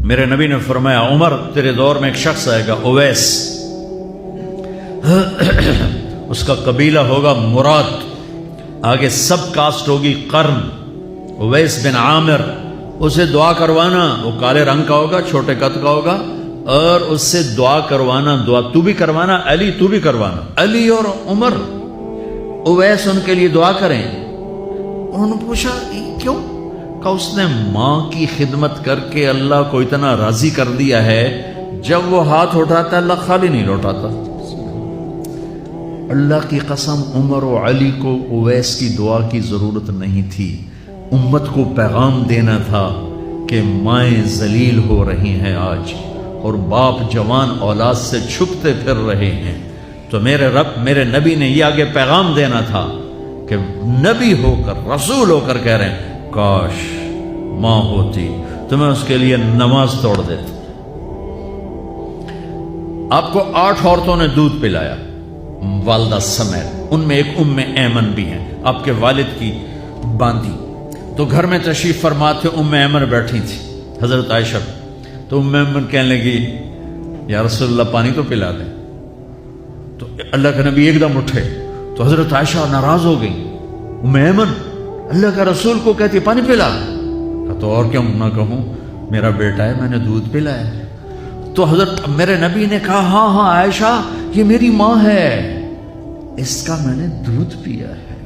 میرے نبی نے فرمایا عمر تیرے دور میں ایک شخص آئے گا اویس، اس کا قبیلہ ہوگا مراد، آگے سب کاسٹ ہوگی قرن، اویس بن عامر، اسے دعا کروانا، وہ کالے رنگ کا ہوگا، چھوٹے قد کا ہوگا، اور اس سے دعا کروانا، دعا تو بھی کروانا، علی تو بھی کروانا، علی اور عمر اویس ان کے لیے دعا کریں۔ انہوں نے پوچھا کیوں؟ کہ اس نے ماں کی خدمت کر کے اللہ کو اتنا راضی کر دیا ہے، جب وہ ہاتھ اٹھاتا اللہ خالی نہیں لوٹاتا۔ اللہ کی قسم عمر و علی کو اویس کی دعا کی ضرورت نہیں تھی، امت کو پیغام دینا تھا کہ مائیں ذلیل ہو رہی ہیں آج، اور باپ جوان اولاد سے چھپتے پھر رہے ہیں، تو میرے رب میرے نبی نے یہ آگے پیغام دینا تھا کہ نبی ہو کر رسول ہو کر کہہ رہے ہیں کاش ماں ہوتی تو میں اس کے لیے نماز توڑ دیتا۔ آپ کو 8 عورتوں نے دودھ پلایا والدہ سمیت، ان میں ایک ایمن بھی ہیں، آپ کے والد کی باندھی، تو گھر میں تشریف فرما تھے، ایمن بیٹھی تھی حضرت عائشہ، تو ایمن کہنے لگی یا رسول اللہ پانی تو پلا دیں، تو اللہ کا نبی ایک دم اٹھے، تو حضرت عائشہ ناراض ہو گئی، ایمن اللہ کا رسول کو کہتی پانی پلا، تو اور کیوں نہ کہوں میرا بیٹا ہے، میں نے دودھ پلایا ہے۔ تو حضرت میرے نبی نے کہا ہاں عائشہ یہ میری ماں ہے، اس کا میں نے دودھ پیا ہے۔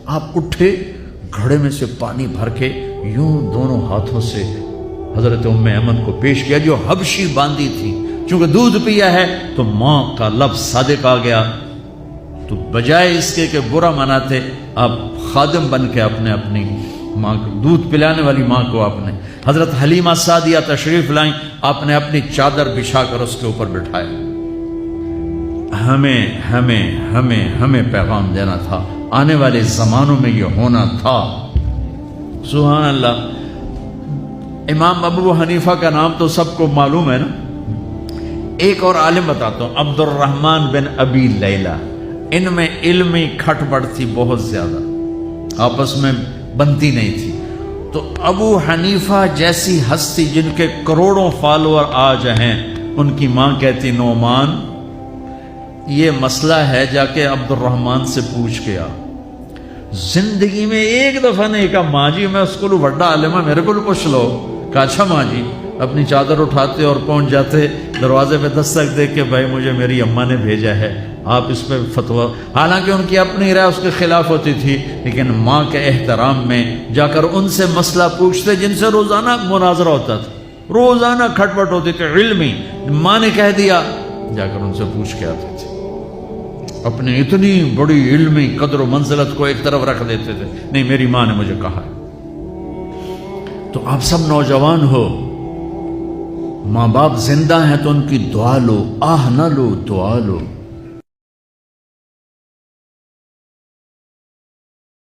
آپ اٹھے، گھڑے میں سے پانی بھر کے یوں دونوں ہاتھوں سے حضرت ایمن کو پیش کیا جو حبشی باندھی تھی، چونکہ دودھ پیا ہے تو ماں کا لفظ صادق آ گیا، تو بجائے اس کے کہ برا مناتے، آپ خادم بن کے اپنی ماں کو دودھ پلانے والی ماں کو آپ نے، حضرت حلیمہ سعدیہ تشریف لائیں، آپ نے اپنی چادر بچھا کر اس کے اوپر بٹھایا۔ ہمیں پیغام دینا تھا، آنے والے زمانوں میں یہ ہونا تھا۔ سبحان اللہ۔ امام ابو حنیفہ کا نام تو سب کو معلوم ہے نا، ایک اور عالم بتاتا ہوں، عبد الرحمن بن ابی لیلہ، ان میں علمی کھٹ پٹ تھی بہت زیادہ، آپس میں بنتی نہیں تھی، تو ابو حنیفہ جیسی ہستی جن کے کروڑوں فالوور آج ہیں، ان کی ماں کہتی نعمان یہ مسئلہ ہے، جا کے عبد الرحمن سے پوچھ کے آ۔ زندگی میں ایک دفعہ نہیں کہا ماں جی میں اس کو بڑا عالم ہے میرے کو پوچھ لو، کہا اچھا ماں جی، اپنی چادر اٹھاتے اور پہنچ جاتے، دروازے پہ دستک دے کے بھائی مجھے میری اماں نے بھیجا ہے، آپ اس پہ فتویٰ، حالانکہ ان کی اپنی رائے اس کے خلاف ہوتی تھی، لیکن ماں کے احترام میں جا کر ان سے مسئلہ پوچھتے جن سے روزانہ مناظرہ ہوتا تھا، روزانہ کھٹ پٹ ہوتی تھی علمی، ماں نے کہہ دیا جا کر ان سے پوچھ کے آتے تھے، اپنی اتنی بڑی علمی قدر و منزلت کو ایک طرف رکھ دیتے تھے، نہیں میری ماں نے مجھے کہا ہے۔ تو آپ سب نوجوان ہو، ماں باپ زندہ ہیں تو ان کی دعا لو، آہ نہ لو، دعا لو۔